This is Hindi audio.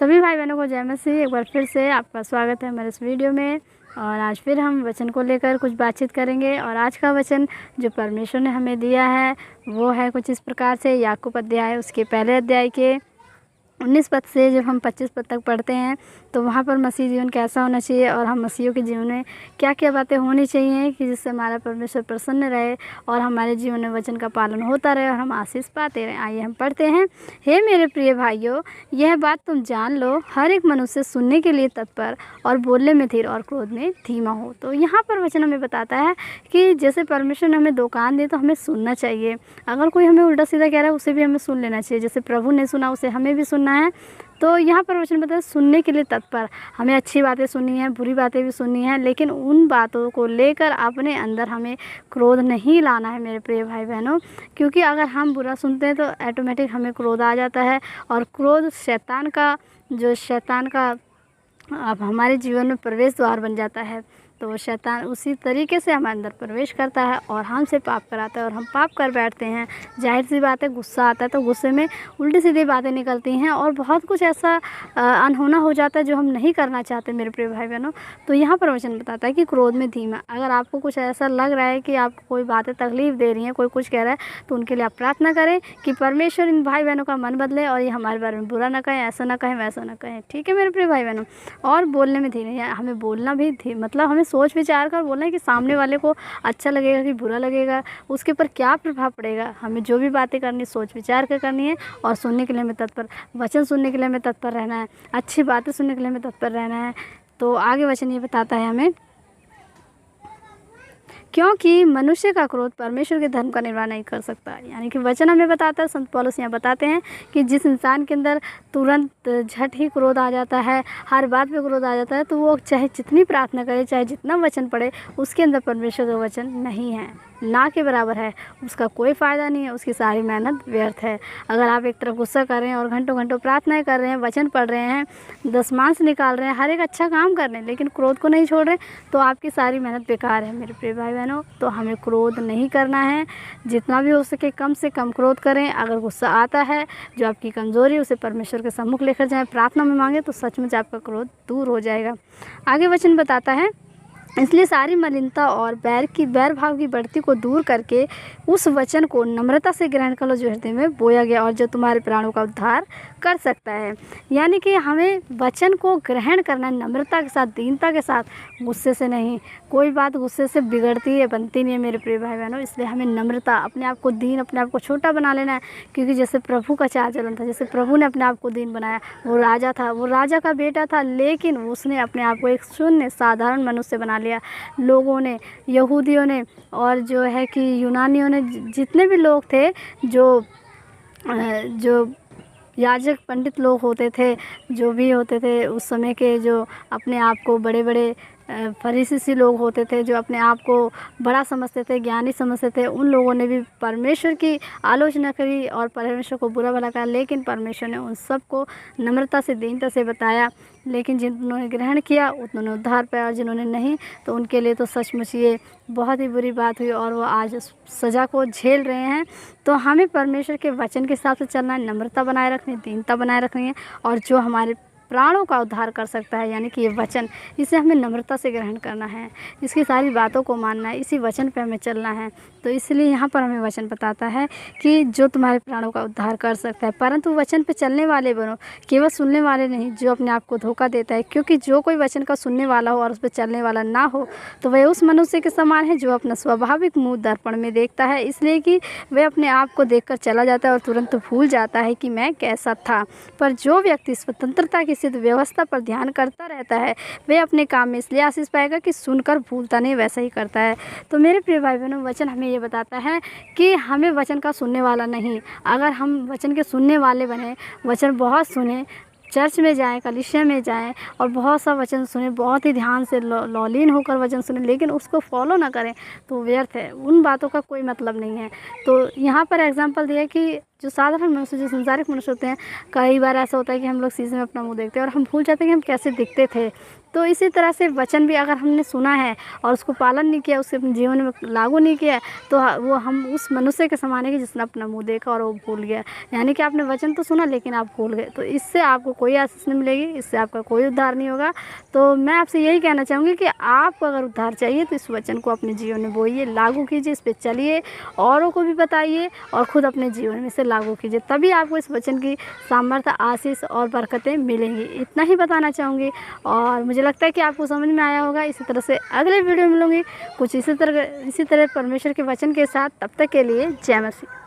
सभी भाई बहनों को जय मसीह। एक बार फिर से आपका स्वागत है हमारे इस वीडियो में। और आज फिर हम वचन को लेकर कुछ बातचीत करेंगे। और आज का वचन जो परमेश्वर ने हमें दिया है वो है कुछ इस प्रकार से, याकूब अध्याय उसके पहले अध्याय के 19 पद से जब हम 25 पद तक पढ़ते हैं तो वहाँ पर मसीह जीवन कैसा होना चाहिए और हम मसीहियों के जीवन में क्या क्या बातें होनी चाहिए कि जिससे हमारा परमेश्वर प्रसन्न रहे और हमारे जीवन में वचन का पालन होता रहे और हम आशीष पाते रहें। आइए हम पढ़ते हैं। हे मेरे प्रिय भाइयों, यह बात तुम जान लो, हर एक मनुष्य सुनने के लिए तत्पर और बोलने में धीर और क्रोध में धीमा हो। तो यहाँ पर वचन हमें बताता है कि जैसे परमेश्वर ने हमें 2 कान दिए तो हमें सुनना चाहिए। अगर कोई हमें उल्टा सीधा कह रहा है उसे भी हमें सुन लेना चाहिए। जैसे प्रभु ने सुना उसे हमें भी सुनना है। तो यहाँ पर वचन बताया सुनने के लिए तत्पर। हमें अच्छी बातें सुननी है, बुरी बातें भी सुननी है, लेकिन उन बातों को लेकर अपने अंदर हमें क्रोध नहीं लाना है मेरे प्रिय भाई बहनों। क्योंकि अगर हम बुरा सुनते हैं तो ऑटोमेटिक हमें क्रोध आ जाता है। और क्रोध शैतान का अब हमारे जीवन में प्रवेश द्वार बन जाता है। तो शैतान उसी तरीके से हमारे अंदर प्रवेश करता है और हमसे पाप कराता है और हम पाप कर बैठते हैं। जाहिर सी बात है, गुस्सा आता है तो गुस्से में उल्टी सीधी बातें निकलती हैं और बहुत कुछ ऐसा अनहोना हो जाता है जो हम नहीं करना चाहते मेरे प्रिय भाई बहनों। तो यहाँ पर वचन बताता है कि क्रोध में धीमा। अगर आपको कुछ ऐसा लग रहा है कि आपको कोई बातें तकलीफ़ दे रही हैं, कोई कुछ कह रहा है, तो उनके लिए आप प्रार्थना करें कि परमेश्वर इन भाई बहनों का मन बदले और ये हमारे बारे में बुरा ना कहें, ऐसा ना कहें, वैसा ना कहें। ठीक है मेरे प्रिय भाई बहनों। और बोलने में धीरे, हमें बोलना भी मतलब हमें सोच विचार कर बोलना है कि सामने वाले को अच्छा लगेगा कि बुरा लगेगा, उसके ऊपर क्या प्रभाव पड़ेगा। हमें जो भी बातें करनी सोच विचार कर करनी है और सुनने के लिए हमें तत्पर, वचन सुनने के लिए हमें तत्पर रहना है, अच्छी बातें सुनने के लिए हमें तत्पर रहना है। तो आगे वचन ये बताता है हमें, क्योंकि मनुष्य का क्रोध परमेश्वर के धर्म का निर्वाह नहीं कर सकता। यानी कि वचन हमें बताता है, संत पौलुस यहाँ बताते हैं कि जिस इंसान के अंदर तुरंत झट ही क्रोध आ जाता है, हर बात पे क्रोध आ जाता है, तो वो चाहे जितनी प्रार्थना करे, चाहे जितना वचन पढ़े, उसके अंदर परमेश्वर का वचन नहीं है, ना के बराबर है, उसका कोई फ़ायदा नहीं है, उसकी सारी मेहनत व्यर्थ है। अगर आप एक तरफ गुस्सा कर रहे हैं और घंटों घंटों प्रार्थनाएं कर रहे हैं, वचन पढ़ रहे हैं, दशमांश निकाल रहे हैं, हर एक अच्छा काम कर रहे हैं, लेकिन क्रोध को नहीं छोड़ रहे, तो आपकी सारी मेहनत बेकार है मेरे प्रिय भाई बहनों। तो हमें क्रोध नहीं करना है, जितना भी हो सके कम से कम क्रोध करें। अगर गुस्सा आता है, जो आपकी कमज़ोरी है, उसे परमेश्वर के सम्मुख लेकर जाएं, प्रार्थना में मांगे, तो सचमुच आपका क्रोध दूर हो जाएगा। आगे वचन बताता है, इसलिए सारी मलिनता और बैर भाव की बढ़ती को दूर करके उस वचन को नम्रता से ग्रहण कर लो जो हृदय में बोया गया और जो तुम्हारे प्राणों का उद्धार कर सकता है। यानी कि हमें वचन को ग्रहण करना है नम्रता के साथ, दीनता के साथ, गुस्से से नहीं। कोई बात गुस्से से बिगड़ती है, बनती नहीं है मेरे प्रिय भाई बहनों। इसलिए हमें नम्रता, अपने आप को दीन, अपने आप को छोटा बना लेना है। क्योंकि जैसे प्रभु का चाल चलन था, जैसे प्रभु ने अपने आप को दीन बनाया। वो राजा था, वो राजा का बेटा था, लेकिन उसने अपने आप को एक शून्य साधारण मनुष्य बना लिया। लोगों ने, यहूदियों ने और जो है कि यूनानियों ने, जितने भी लोग थे, जो याजक पंडित लोग होते थे, जो भी होते थे उस समय के, जो अपने आप को बड़े बड़े फरीसी लोग होते थे, जो अपने आप को बड़ा समझते थे, ज्ञानी समझते थे, उन लोगों ने भी परमेश्वर की आलोचना करी और परमेश्वर को बुरा भला कहा। लेकिन परमेश्वर ने उन सबको नम्रता से, दीनता से बताया। लेकिन जिन्होंने ग्रहण किया उन्होंने उद्धार पाया और जिन्होंने नहीं, तो उनके लिए तो सचमुच ये बहुत ही बुरी बात हुई और वो आज सज़ा को झेल रहे हैं। तो हमें परमेश्वर के वचन के हिसाब से चलना है, नम्रता बनाए रखनी है, दीनता बनाए रखनी है। और जो हमारे प्राणों का उद्धार कर सकता है, यानी कि ये वचन, इसे हमें नम्रता से ग्रहण करना है, इसकी सारी बातों को मानना है, इसी वचन पे हमें चलना है। तो इसलिए यहाँ पर हमें वचन बताता है कि जो तुम्हारे प्राणों का उद्धार कर सकता है। परंतु वचन पे चलने वाले बनो, केवल सुनने वाले नहीं, जो अपने आप को धोखा देता है। क्योंकि जो कोई वचन का सुनने वाला हो और उस पर चलने वाला ना हो, तो वह उस मनुष्य के समान है जो अपना स्वाभाविक मुँह दर्पण में देखता है, इसलिए कि वह अपने आप को देख कर चला जाता है और तुरंत भूल जाता है कि मैं कैसा था। पर जो व्यक्ति स्वतंत्रता की सिद्ध व्यवस्था पर ध्यान करता रहता है, वह अपने काम में इसलिए आशीष पाएगा कि सुनकर भूलता नहीं, वैसा ही करता है। तो मेरे प्रिय भाई बहनों, वचन हमें ये बताता है कि हमें वचन का सुनने वाला नहीं, अगर हम वचन के सुनने वाले बने, वचन बहुत सुने, चर्च में जाएं, कलीसिया में जाएं और बहुत सा वचन सुने, बहुत ही ध्यान से लौलीन होकर वचन सुने, लेकिन उसको फॉलो ना करें, तो व्यर्थ है, उन बातों का कोई मतलब नहीं है। तो यहाँ पर एग्जाम्पल दिया कि जो साधारण मनुष्य, जो संसारिक मनुष्य होते हैं, कई बार ऐसा होता है कि हम लोग शीशे में अपना मुँह देखते हैं और हम भूल जाते हैं कि हम कैसे दिखते थे। तो इसी तरह से वचन भी अगर हमने सुना है और उसको पालन नहीं किया, उसे अपने जीवन में लागू नहीं किया, तो वो हम उस मनुष्य के समान है कि जिसने अपना मुँह देखा और वो भूल गया। यानी कि आपने वचन तो सुना लेकिन आप भूल गए, तो इससे आपको कोई आशीष नहीं मिलेगी, इससे आपका कोई उद्धार नहीं होगा। तो मैं आपसे यही कहना चाहूँगी कि आपको अगर उद्धार चाहिए तो इस वचन को अपने जीवन में बोइए, लागू कीजिए, इस पर चलिए, औरों को भी बताइए और ख़ुद अपने जीवन में इसे लागू कीजिए, तभी आपको इस वचन की सामर्थ्य, आशीष और बरकतें मिलेंगी। इतना ही बताना चाहूँगी और मुझे लगता है कि आपको समझ में आया होगा। इसी तरह से अगले वीडियो में मिलूँगी कुछ इसी तरह परमेश्वर के वचन के साथ। तब तक के लिए जय मसीह।